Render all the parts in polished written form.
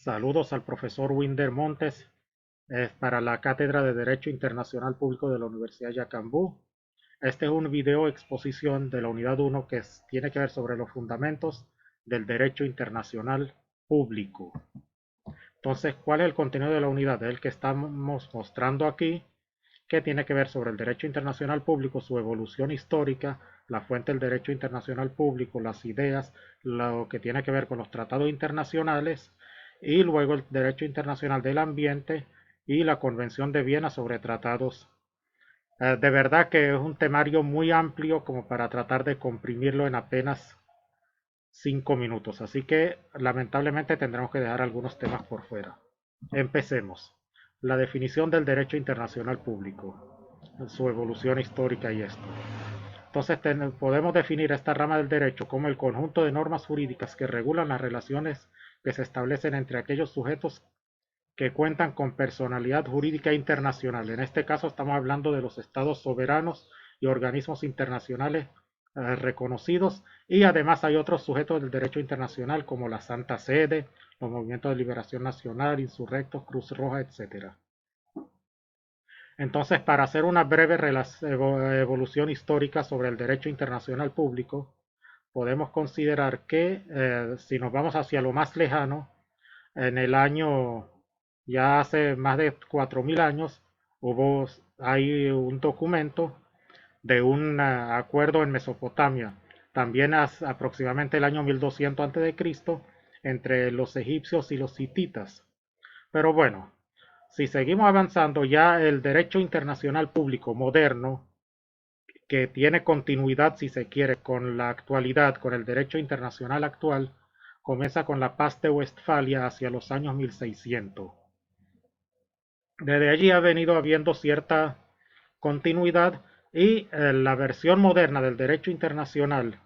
Saludos al profesor Winder Montes para la Cátedra de Derecho Internacional Público de la Universidad Yacambú. Este es un video exposición de la unidad 1 que tiene que ver sobre los fundamentos del derecho internacional público. Entonces, ¿cuál es el contenido de la unidad? Es el que estamos mostrando aquí, que tiene que ver sobre el derecho internacional público, su evolución histórica, la fuente del derecho internacional público, las ideas, lo que tiene que ver con los tratados internacionales y luego el derecho internacional del ambiente y la Convención de Viena sobre tratados. De verdad que es un temario muy amplio como para tratar de comprimirlo en apenas 5 minutos, así que lamentablemente tendremos que dejar algunos temas por fuera. Empecemos. La definición del derecho internacional público, su evolución histórica y esto. Entonces podemos definir esta rama del derecho como el conjunto de normas jurídicas que regulan las relaciones que se establecen entre aquellos sujetos que cuentan con personalidad jurídica internacional. En este caso estamos hablando de los estados soberanos y organismos internacionales reconocidos, y además hay otros sujetos del derecho internacional como la Santa Sede, los movimientos de liberación nacional, insurrectos, Cruz Roja, etc. Entonces, para hacer una breve evolución histórica sobre el derecho internacional público, podemos considerar que si nos vamos hacia lo más lejano, en el año, ya hace más de 4000 años, hay un documento de un acuerdo en Mesopotamia, también aproximadamente el año 1200 a.C., entre los egipcios y los hititas. Pero bueno, si seguimos avanzando, ya el derecho internacional público moderno, que tiene continuidad, si se quiere, con la actualidad, con el derecho internacional actual, comienza con la Paz de Westfalia hacia los años 1600. Desde allí ha venido habiendo cierta continuidad, y la versión moderna del derecho internacional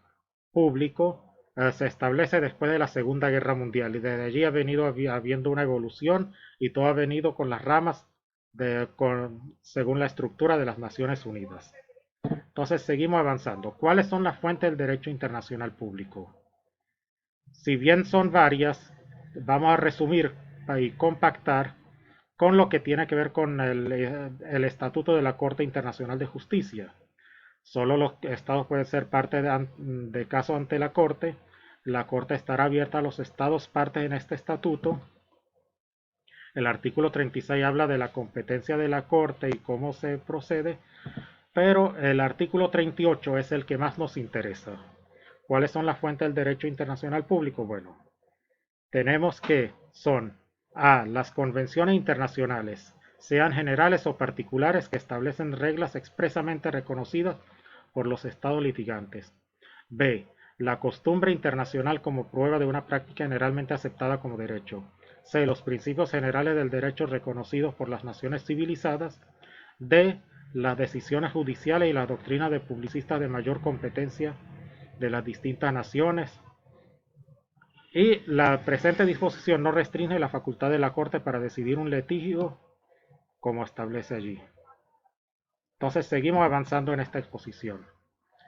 público se establece después de la Segunda Guerra Mundial, y desde allí ha venido habiendo una evolución, y todo ha venido con las ramas según la estructura de las Naciones Unidas. Entonces seguimos avanzando. ¿Cuáles son las fuentes del derecho internacional público? Si bien son varias, vamos a resumir y compactar con lo que tiene que ver con el Estatuto de la Corte Internacional de Justicia. Solo los estados pueden ser parte de caso ante la Corte. La Corte estará abierta a los estados partes en este estatuto. El artículo 36 habla de la competencia de la Corte y cómo se procede, pero el artículo 38 es el que más nos interesa. ¿Cuáles son las fuentes del derecho internacional público? Bueno, tenemos que son las convenciones internacionales, sean generales o particulares, que establecen reglas expresamente reconocidas por los estados litigantes. B. La costumbre internacional como prueba de una práctica generalmente aceptada como derecho. C. Los principios generales del derecho reconocidos por las naciones civilizadas. D. Las decisiones judiciales y la doctrina de publicistas de mayor competencia de las distintas naciones. Y la presente disposición no restringe la facultad de la Corte para decidir un litigio como establece allí. Entonces seguimos avanzando en esta exposición.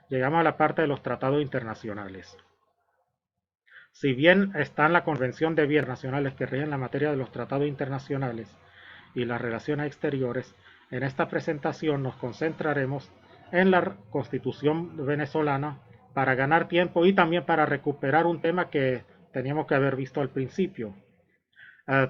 Llegamos a la parte de los tratados internacionales. Si bien está en la Convención de Bienes Nacionales que rigen la materia de los tratados internacionales y las relaciones exteriores, en esta presentación nos concentraremos en la Constitución venezolana para ganar tiempo, y también para recuperar un tema que teníamos que haber visto al principio.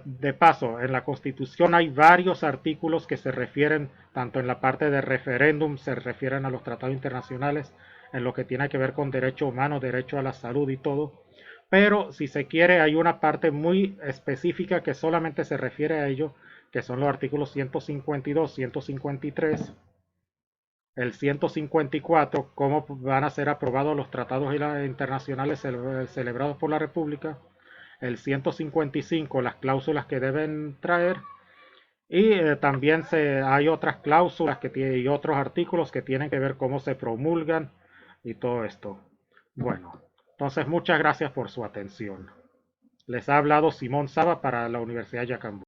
De paso, en la Constitución hay varios artículos que se refieren, tanto en la parte de referéndum, se refieren a los tratados internacionales, en lo que tiene que ver con derecho humano, derecho a la salud y todo. Pero si se quiere, hay una parte muy específica que solamente se refiere a ello, que son los artículos 152, 153, el 154, cómo van a ser aprobados los tratados internacionales celebrados por la República, el 155, las cláusulas que deben traer, y también hay otras cláusulas y otros artículos que tienen que ver cómo se promulgan y todo esto. Bueno, entonces muchas gracias por su atención. Les ha hablado Simón Saba para la Universidad de Yacambú.